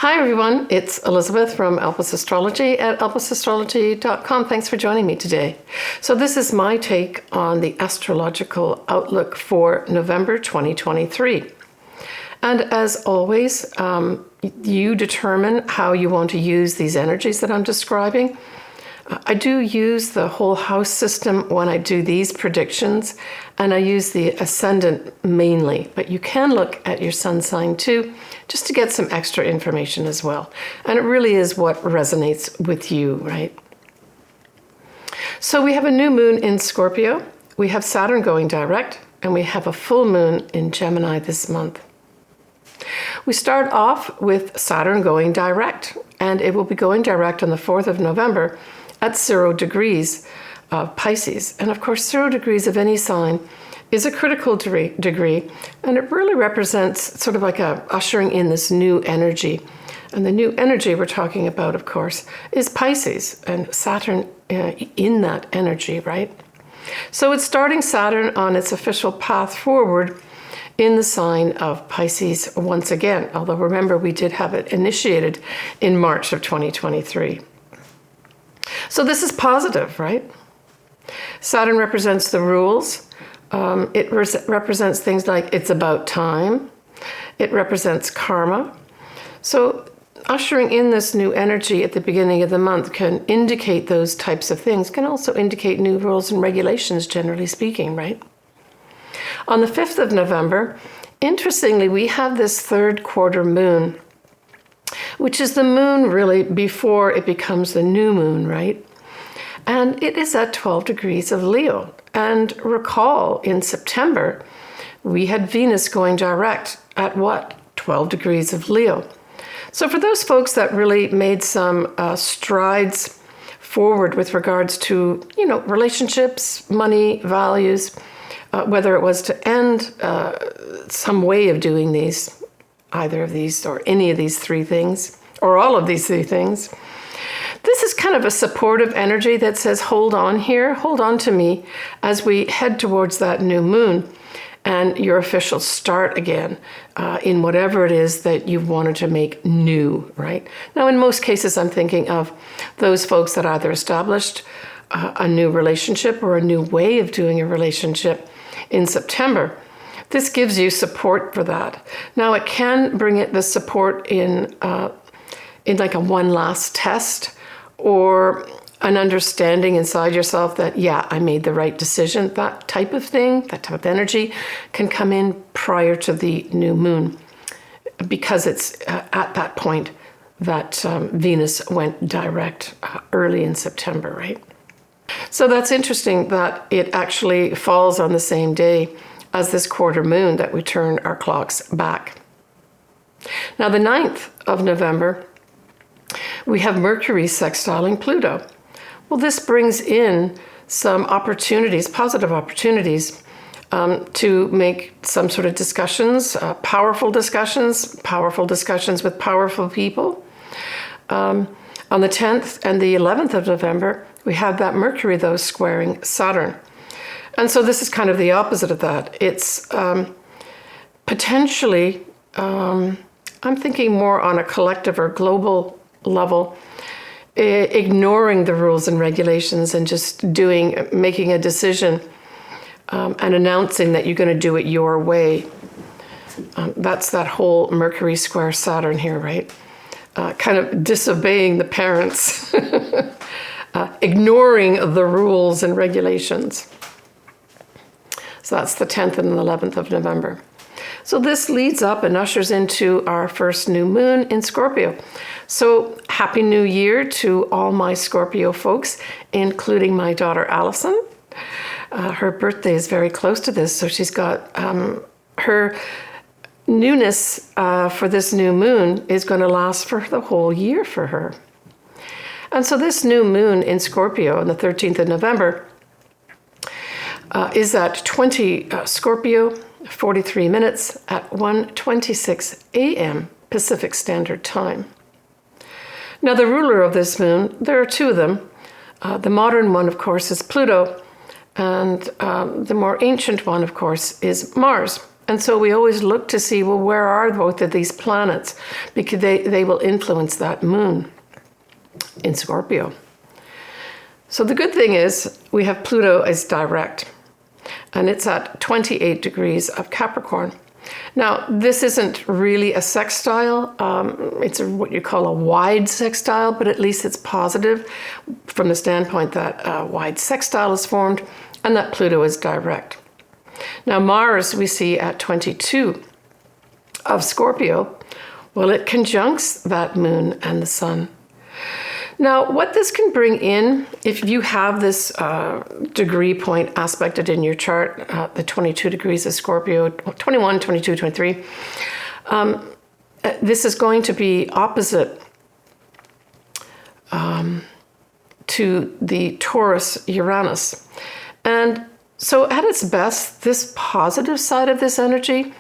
Hi everyone, it's Elizabeth from Elpis Astrology at elpisastrology.com. Thanks for joining me today. So this is my take on the astrological outlook for November 2023. And as always, you determine how you want to use these energies that I'm describing. I do use the whole house system when I do these predictions, and I use the ascendant mainly, but you can look at your sun sign too, just to get some extra information as well. And it really is what resonates with you, right? So we have a new moon in Scorpio, we have Saturn going direct, and we have a full moon in Gemini this month. We start off with Saturn going direct, and it will be going direct on the 4th of November at 0 degrees of Pisces. And of course, 0 degrees of any sign is a critical degree, and it really represents sort of like a ushering in this new energy. And the new energy we're talking about, of course, is Pisces and Saturn in that energy, right? So it's starting Saturn on its official path forward in the sign of Pisces once again, although remember we did have it initiated in March of 2023. So this is positive, right? Saturn represents the rules. It represents things like it's about time. It represents karma. So ushering in this new energy at the beginning of the month can indicate those types of things, can also indicate new rules and regulations, generally speaking, right? On the 5th of November, interestingly, we have this third quarter moon, which is the moon really before it becomes the new moon, right? And it is at 12 degrees of Leo. And recall, in September, we had Venus going direct at what? 12 degrees of Leo. So for those folks that really made some strides forward with regards to, relationships, money, values, whether it was to end some way of doing these, either of these or any of these three things, or all of these three things. This is kind of a supportive energy that says, hold on here, hold on to me as we head towards that new moon and your official start again in whatever it is that you've wanted to make new, right? Now, in most cases, I'm thinking of those folks that either established a new relationship or a new way of doing a relationship in September. This gives you support for that. Now, it can bring it the support in like a one last test or an understanding inside yourself that, yeah, I made the right decision. That type of thing, that type of energy can come in prior to the new moon because it's at that point that Venus went direct early in September, right? So that's interesting that it actually falls on the same day as this quarter moon that we turn our clocks back. Now, the 9th of November, we have Mercury sextiling Pluto. Well, this brings in some opportunities, positive opportunities, to make some sort of discussions, powerful discussions with powerful people. On the 10th and the 11th of November, we have that Mercury, though, squaring Saturn. And so this is kind of the opposite of that. It's potentially, I'm thinking more on a collective or global level, ignoring the rules and regulations and just making a decision and announcing that you're going to do it your way. That's that whole Mercury square Saturn here, right? Kind of disobeying the parents, ignoring the rules and regulations. So that's the 10th and 11th of November. So this leads up and ushers into our first new moon in Scorpio. So Happy New Year to all my Scorpio folks, including my daughter Allison. Her birthday is very close to this, so she's got her newness for this new moon is going to last for the whole year for her. And so this new moon in Scorpio on the 13th of November is at 20 Scorpio, 43 minutes at 1:26 a.m. Pacific Standard Time. Now, the ruler of this moon, there are two of them. The modern one, of course, is Pluto, and the more ancient one, of course, is Mars. And so we always look to see, well, where are both of these planets? Because they will influence that moon in Scorpio. So the good thing is we have Pluto as direct, and it's at 28 degrees of Capricorn. Now, this isn't really a sextile. It's what you call a wide sextile, but at least it's positive from the standpoint that a wide sextile is formed and that Pluto is direct. Now, Mars we see at 22 of Scorpio. Well, it conjuncts that moon and the sun. Now, what this can bring in, if you have this degree point aspected in your chart, the 22 degrees of Scorpio, 21, 22, 23, this is going to be opposite to the Taurus Uranus. And so at its best, this positive side of this energy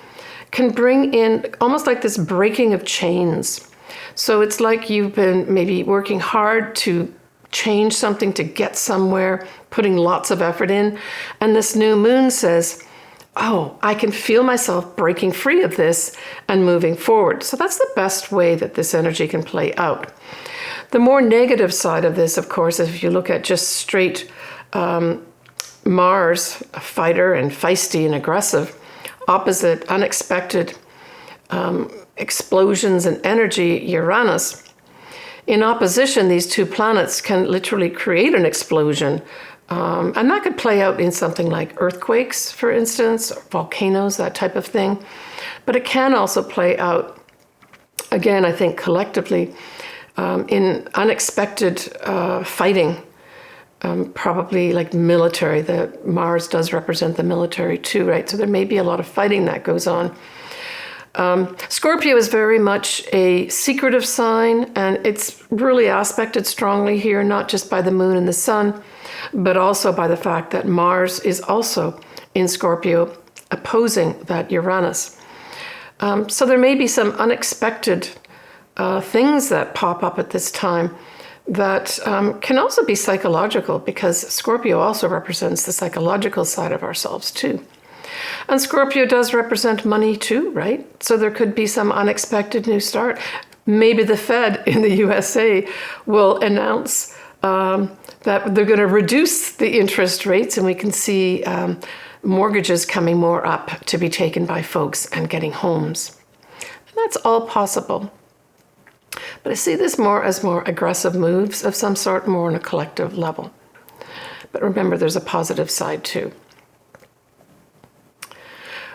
can bring in almost like this breaking of chains. So it's like you've been maybe working hard to change something, to get somewhere, putting lots of effort in. And this new moon says, oh, I can feel myself breaking free of this and moving forward. So that's the best way that this energy can play out. The more negative side of this, of course, is if you look at just straight Mars, a fighter and feisty and aggressive, opposite unexpected explosions and energy, Uranus. In opposition, these two planets can literally create an explosion. And that could play out in something like earthquakes, for instance, or volcanoes, that type of thing. But it can also play out, again, I think collectively, in unexpected fighting, probably like military. The Mars does represent the military too, right? So there may be a lot of fighting that goes on. Scorpio is very much a secretive sign, and it's really aspected strongly here, not just by the moon and the sun, but also by the fact that Mars is also in Scorpio, opposing that Uranus. So there may be some unexpected things that pop up at this time that can also be psychological, because Scorpio also represents the psychological side of ourselves too. And Scorpio does represent money too, right? So there could be some unexpected new start. Maybe the Fed in the USA will announce that they're going to reduce the interest rates, and we can see mortgages coming more up to be taken by folks and getting homes. And that's all possible. But I see this more as more aggressive moves of some sort, more on a collective level. But remember, there's a positive side too.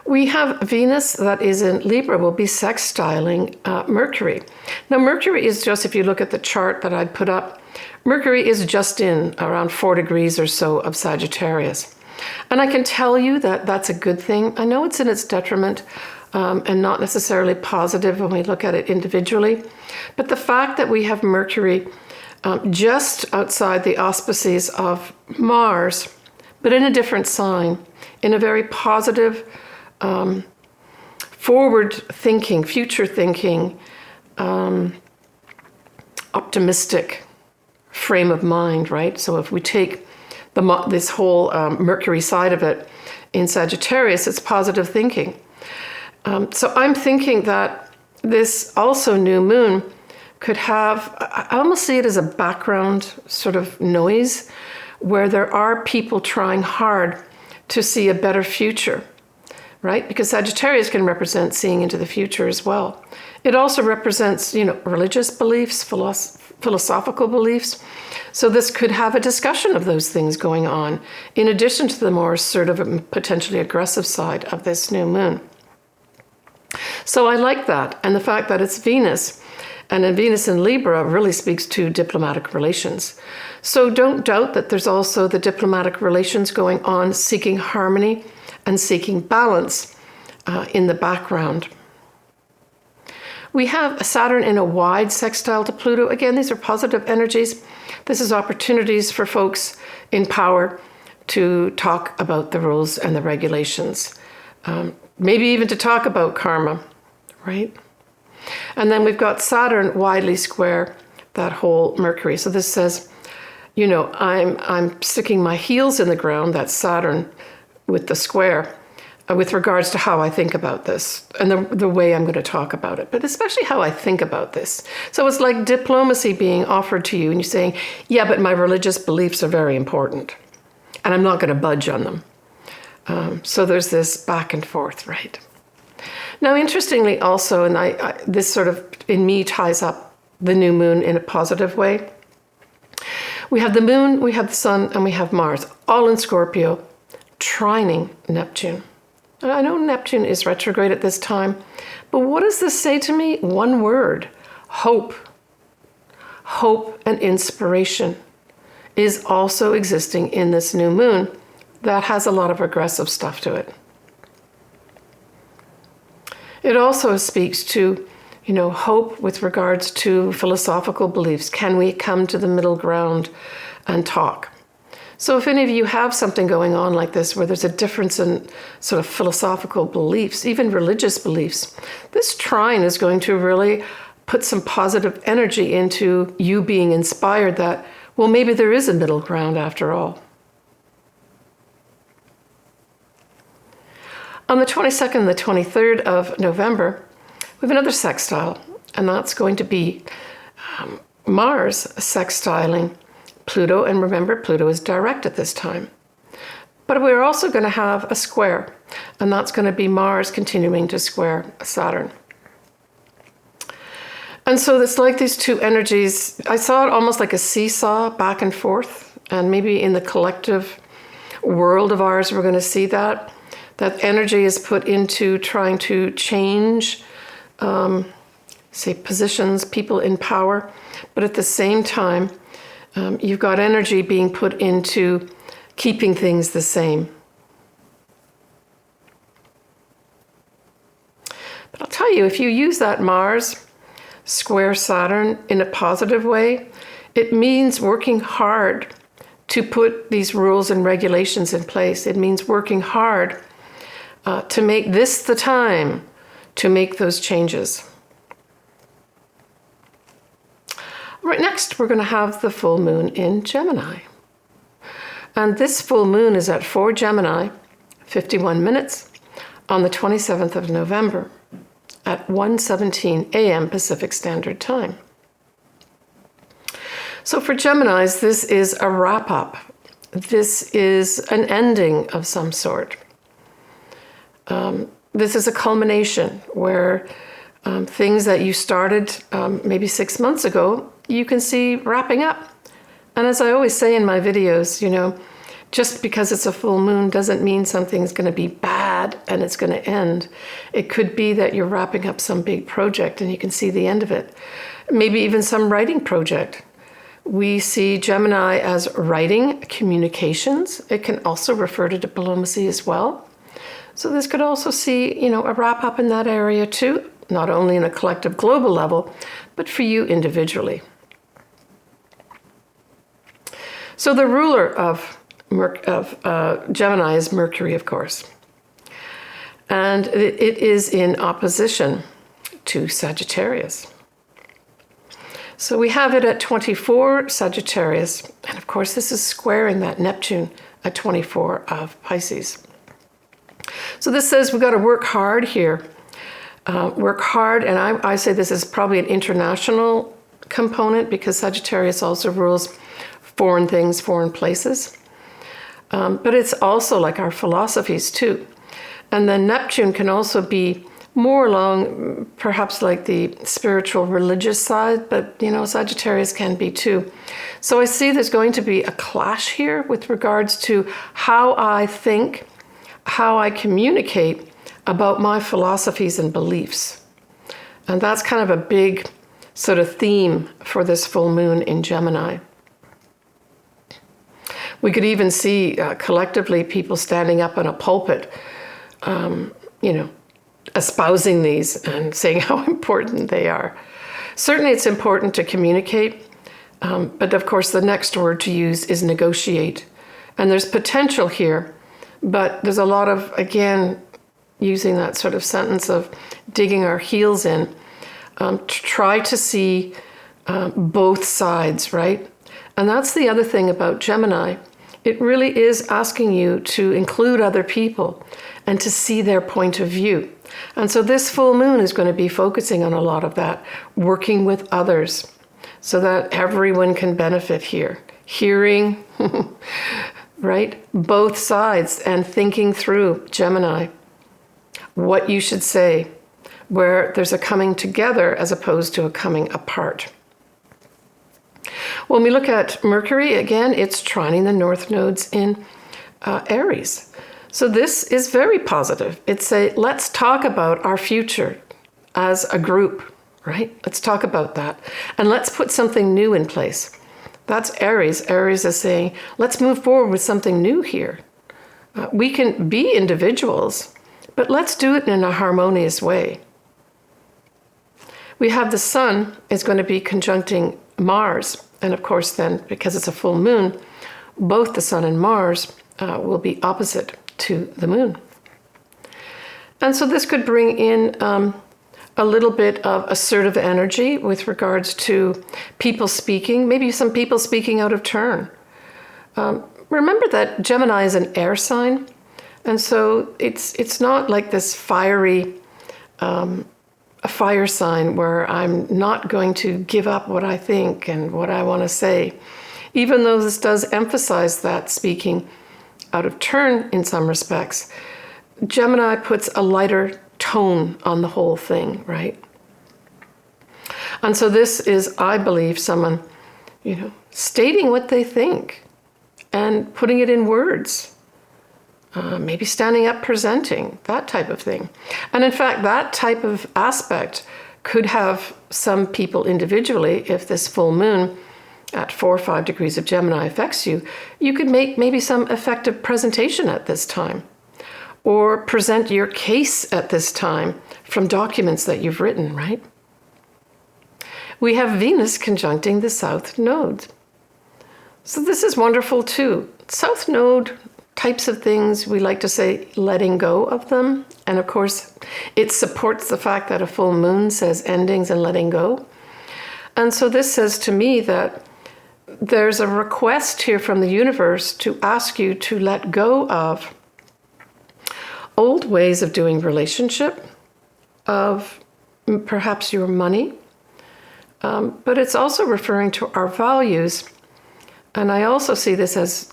We have Venus that is in Libra will be sextiling Mercury. Now, Mercury is just, if you look at the chart that I'd put up, Mercury is just in around 4 degrees or so of Sagittarius. And I can tell you that that's a good thing. I know it's in its detriment and not necessarily positive when we look at it individually. But the fact that we have Mercury just outside the auspices of Mars, but in a different sign, in a very positive, forward thinking, future thinking, optimistic frame of mind, right? So if we take this whole Mercury side of it in Sagittarius, it's positive thinking. So I'm thinking that this also new moon could have, I almost see it as a background sort of noise where there are people trying hard to see a better future. Right? Because Sagittarius can represent seeing into the future as well. It also represents, religious beliefs, philosophical beliefs. So this could have a discussion of those things going on, in addition to the more assertive and potentially aggressive side of this new moon. So I like that. And the fact that it's Venus, and then Venus in Libra really speaks to diplomatic relations. So don't doubt that there's also the diplomatic relations going on, seeking harmony and seeking balance in the background. We have Saturn in a wide sextile to Pluto. Again, these are positive energies. This is opportunities for folks in power to talk about the rules and the regulations. Maybe even to talk about karma, right? And then we've got Saturn widely square that whole Mercury. So this says, I'm sticking my heels in the ground, that's Saturn, with the square. with regards to how I think about this and the way I'm going to talk about it, but especially how I think about this. So it's like diplomacy being offered to you and you're saying, yeah, but my religious beliefs are very important and I'm not going to budge on them. So there's this back and forth, right? Now, interestingly also, and this sort of in me ties up the new moon in a positive way. We have the moon, we have the sun, and we have Mars, all in Scorpio, trining Neptune. I know Neptune is retrograde at this time, but what does this say to me? One word: hope. Hope and inspiration is also existing in this new moon that has a lot of aggressive stuff to it. It also speaks to, hope with regards to philosophical beliefs. Can we come to the middle ground and talk? So if any of you have something going on like this, where there's a difference in sort of philosophical beliefs, even religious beliefs, this trine is going to really put some positive energy into you being inspired that, well, maybe there is a middle ground after all. On the 22nd and the 23rd of November, we have another sextile, and that's going to be Mars sextiling Pluto, and remember, Pluto is direct at this time. But we're also going to have a square, and that's going to be Mars continuing to square Saturn. And so it's like these two energies, I saw it almost like a seesaw back and forth, and maybe in the collective world of ours, we're going to see that. That energy is put into trying to change, say, positions, people in power, but at the same time, you've got energy being put into keeping things the same. But I'll tell you, if you use that Mars square Saturn in a positive way, it means working hard to put these rules and regulations in place. It means working hard to make this the time to make those changes. Right, next, we're going to have the full moon in Gemini. And this full moon is at 4 Gemini, 51 minutes, on the 27th of November at 1:17 a.m. Pacific Standard Time. So for Geminis, this is a wrap-up. This is an ending of some sort. This is a culmination where things that you started maybe 6 months ago, you can see wrapping up. And as I always say in my videos, just because it's a full moon doesn't mean something's going to be bad and it's going to end. It could be that you're wrapping up some big project and you can see the end of it. Maybe even some writing project. We see Gemini as writing, communications. It can also refer to diplomacy as well. So this could also see, a wrap up in that area too, not only in a collective global level, but for you individually. So the ruler of Gemini is Mercury, of course. And it is in opposition to Sagittarius. So we have it at 24 Sagittarius. And of course, this is squaring that Neptune at 24 of Pisces. So this says we've got to work hard here. Work hard, and I say this is probably an international component because Sagittarius also rules foreign things, foreign places. But it's also like our philosophies too. And then Neptune can also be more along perhaps like the spiritual religious side, but Sagittarius can be too. So I see there's going to be a clash here with regards to how I think, how I communicate about my philosophies and beliefs. And that's kind of a big sort of theme for this full moon in Gemini. We could even see collectively people standing up in a pulpit, espousing these and saying how important they are. Certainly it's important to communicate, but of course the next word to use is negotiate. And there's potential here, but there's a lot of, again, using that sort of sentence of digging our heels in, to try to see both sides, right? And that's the other thing about Gemini. It really is asking you to include other people and to see their point of view. And so this full moon is going to be focusing on a lot of that, working with others so that everyone can benefit here. Hearing, right? Both sides, and thinking through, Gemini, what you should say, where there's a coming together as opposed to a coming apart. When we look at Mercury, again, it's trining the north nodes in Aries. So this is very positive. It's let's talk about our future as a group, right? Let's talk about that. And let's put something new in place. That's Aries. Aries is saying, let's move forward with something new here. We can be individuals, but let's do it in a harmonious way. We have the sun is going to be conjuncting Mars. And of course then, because it's a full moon, both the sun and Mars will be opposite to the moon. And so this could bring in a little bit of assertive energy with regards to people speaking, maybe some people speaking out of turn. Remember that Gemini is an air sign, and so it's not like this fiery, a fire sign where I'm not going to give up what I think and what I want to say, even though this does emphasize that speaking out of turn in some respects. Gemini puts a lighter tone on the whole thing, right? And so this is, I believe, someone, stating what they think and putting it in words, maybe standing up, presenting, that type of thing. And in fact, that type of aspect could have some people individually, if this full moon at 4 or 5 degrees of Gemini affects you, you could make maybe some effective presentation at this time, or present your case at this time from documents that you've written, right? We have Venus conjuncting the South Node. So this is wonderful too. South Node types of things, we like to say letting go of them. And of course, it supports the fact that a full moon says endings and letting go. And so this says to me that there's a request here from the universe to ask you to let go of old ways of doing relationship, of perhaps your money, but it's also referring to our values. And I also see this as,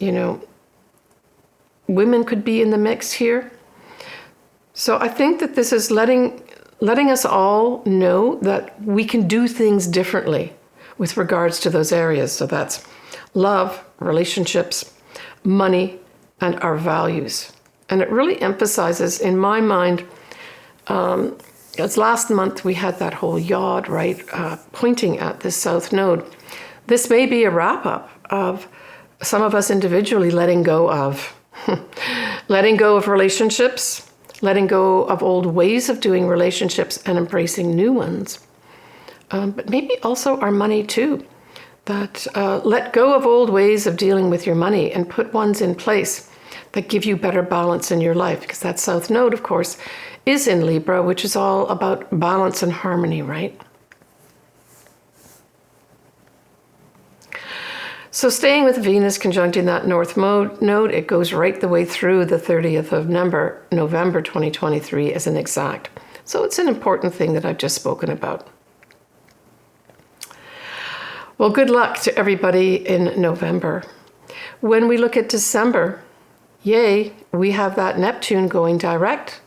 women could be in the mix here. So I think that this is letting us all know that we can do things differently with regards to those areas. So that's love, relationships, money, and our values. And it really emphasizes, in my mind, as last month we had that whole yod, right, pointing at this South Node. This may be a wrap-up of some of us individually letting go of relationships, letting go of old ways of doing relationships and embracing new ones. But maybe also our money too. That let go of old ways of dealing with your money and put ones in place that give you better balance in your life. Because that South Node, of course, is in Libra, which is all about balance and harmony, right? So staying with Venus conjuncting that North Node, it goes right the way through the 30th of November 2023 as an exact. So it's an important thing that I've just spoken about. Well, good luck to everybody in November. When we look at December, yay, we have that Neptune going direct.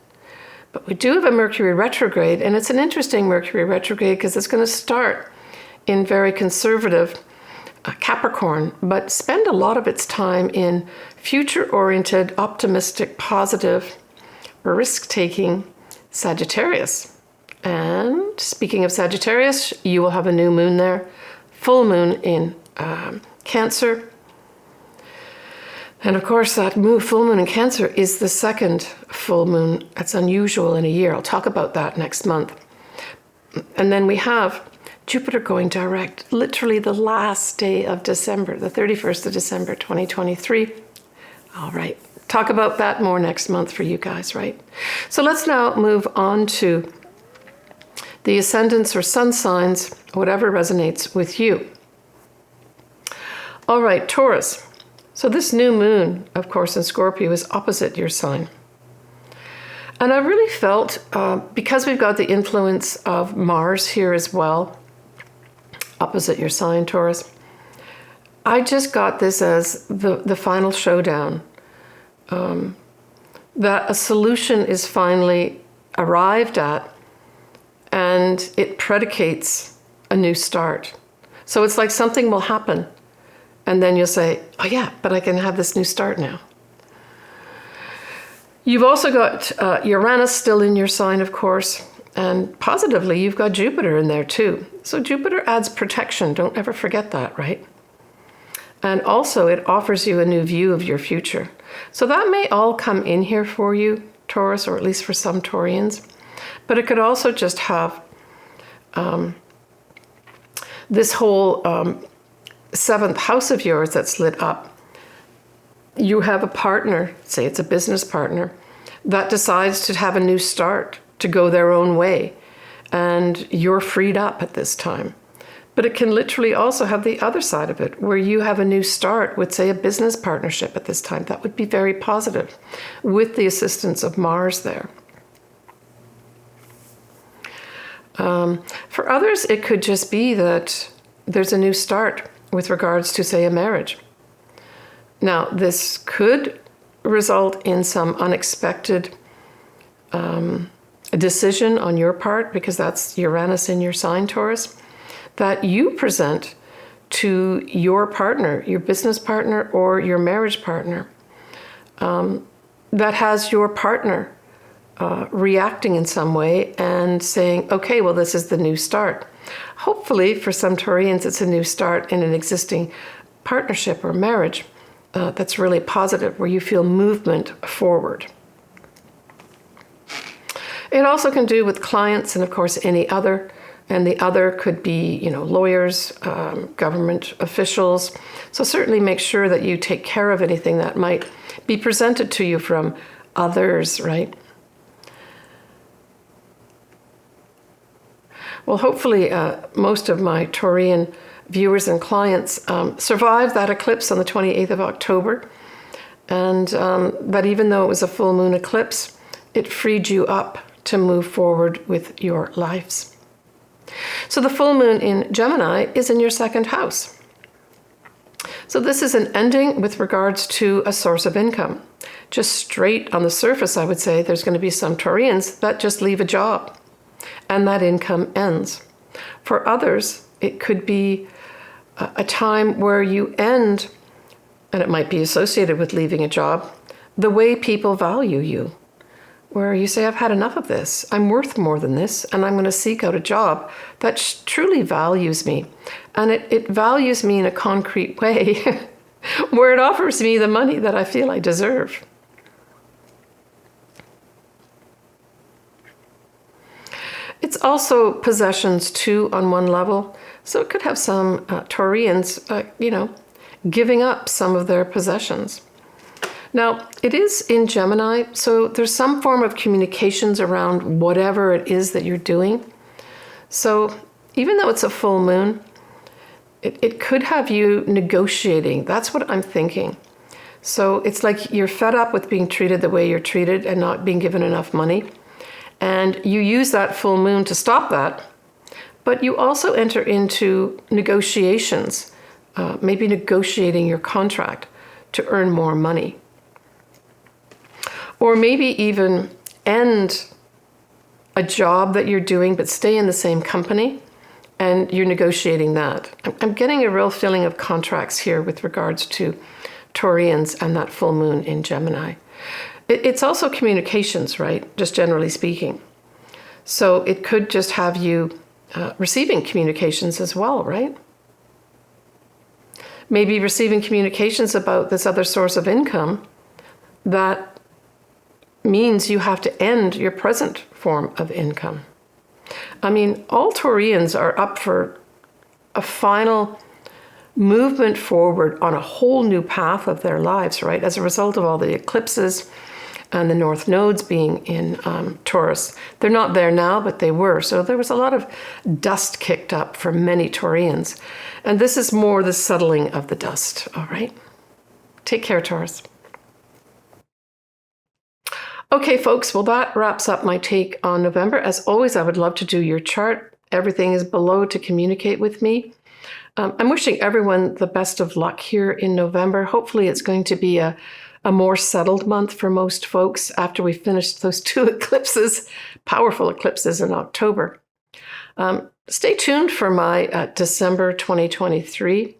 But we do have a Mercury retrograde, and it's an interesting Mercury retrograde because it's going to start in very conservative Capricorn, but spend a lot of its time in future-oriented, optimistic, positive, risk-taking Sagittarius. And speaking of Sagittarius, you will have a new moon there, full moon in Cancer. And of course, that full moon in Cancer is the second full moon. That's unusual in a year. I'll talk about that next month. And then we have Jupiter going direct, literally the last day of December, the 31st of December, 2023. All right, talk about that more next month for you guys, right? So let's now move on to the ascendants or sun signs, whatever resonates with you. All right, Taurus. So this new moon, of course, in Scorpio is opposite your sign. And I really felt, because we've got the influence of Mars here as well, opposite your sign, Taurus, I just got this as the final showdown. That a solution is finally arrived at, and it predicates a new start. So it's like something will happen, and then you'll say, oh yeah, but I can have this new start now. You've also got Uranus still in your sign, of course, and positively you've got Jupiter in there too. So Jupiter adds protection, don't ever forget that, right? And also it offers you a new view of your future. So that may all come in here for you, Taurus, or at least for some Taurians. But it could also just have this whole seventh house of yours that's lit up. You have a partner, say it's a business partner, that decides to have a new start, to go their own way. And you're freed up at this time. But it can literally also have the other side of it, where you have a new start with, say, a business partnership at this time. That would be very positive with the assistance of Mars there. For others, it could just be that there's a new start with regards to, say, a marriage. Now, this could result in some unexpected decision on your part, because that's Uranus in your sign, Taurus, that you present to your partner, your business partner or your marriage partner, that has your partner reacting in some way and saying, okay, well, this is the new start. Hopefully, for some Taurians, it's a new start in an existing partnership or marriage that's really positive, where you feel movement forward. It also can do with clients and, of course, any other. And the other could be, lawyers, government officials. So certainly make sure that you take care of anything that might be presented to you from others, right? Well, hopefully most of my Taurian viewers and clients survived that eclipse on the 28th of October. And that even though it was a full moon eclipse, it freed you up to move forward with your lives. So the full moon in Gemini is in your second house. So this is an ending with regards to a source of income. Just straight on the surface, I would say there's going to be some Taurians that just leave a job and that income ends. For others, it could be a time where you end, and it might be associated with leaving a job, the way people value you. Where you say, I've had enough of this, I'm worth more than this, and I'm going to seek out a job that truly values me. And it values me in a concrete way, where it offers me the money that I feel I deserve. It's also possessions too on one level. So it could have some Taurians, giving up some of their possessions. Now, it is in Gemini, so there's some form of communications around whatever it is that you're doing. So even though it's a full moon, it could have you negotiating. That's what I'm thinking. So it's like you're fed up with being treated the way you're treated and not being given enough money. And you use that full moon to stop that. But you also enter into negotiations, maybe negotiating your contract to earn more money. Or maybe even end a job that you're doing, but stay in the same company, and you're negotiating that. I'm getting a real feeling of contracts here with regards to Taurians and that full moon in Gemini. It's also communications, right? Just generally speaking. So it could just have you receiving communications as well, right? Maybe receiving communications about this other source of income that means you have to end your present form of income. I mean, all Taurians are up for a final movement forward on a whole new path of their lives, right? As a result of all the eclipses and the North Nodes being in Taurus. They're not there now, but they were. So there was a lot of dust kicked up for many Taurians. And this is more the settling of the dust, all right? Take care, Taurus. Okay, folks, well, that wraps up my take on November. As always, I would love to do your chart. Everything is below to communicate with me. I'm wishing everyone the best of luck here in November. Hopefully, it's going to be a more settled month for most folks after we finished those 2 eclipses, powerful eclipses in October. Stay tuned for my December 2023.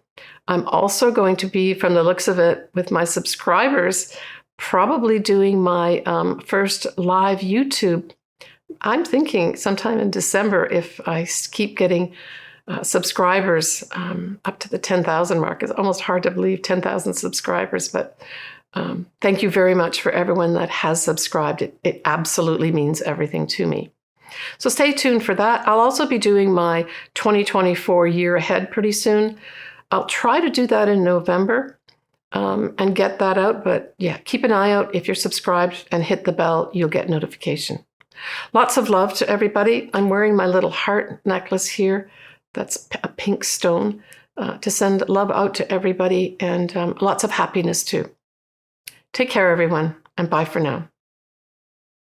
I'm also going to be, from the looks of it, with my subscribers, probably doing my first live YouTube. I'm thinking sometime in December, if I keep getting subscribers up to the 10,000 mark. It's almost hard to believe 10,000 subscribers, but thank you very much for everyone that has subscribed. It absolutely means everything to me. So stay tuned for that. I'll also be doing my 2024 year ahead pretty soon. I'll try to do that in November and get that out. But yeah, keep an eye out. If you're subscribed and hit the bell, you'll get notification. Lots of love to everybody. I'm wearing my little heart necklace here. That's a pink stone to send love out to everybody, and lots of happiness too. Take care, everyone, and bye for now.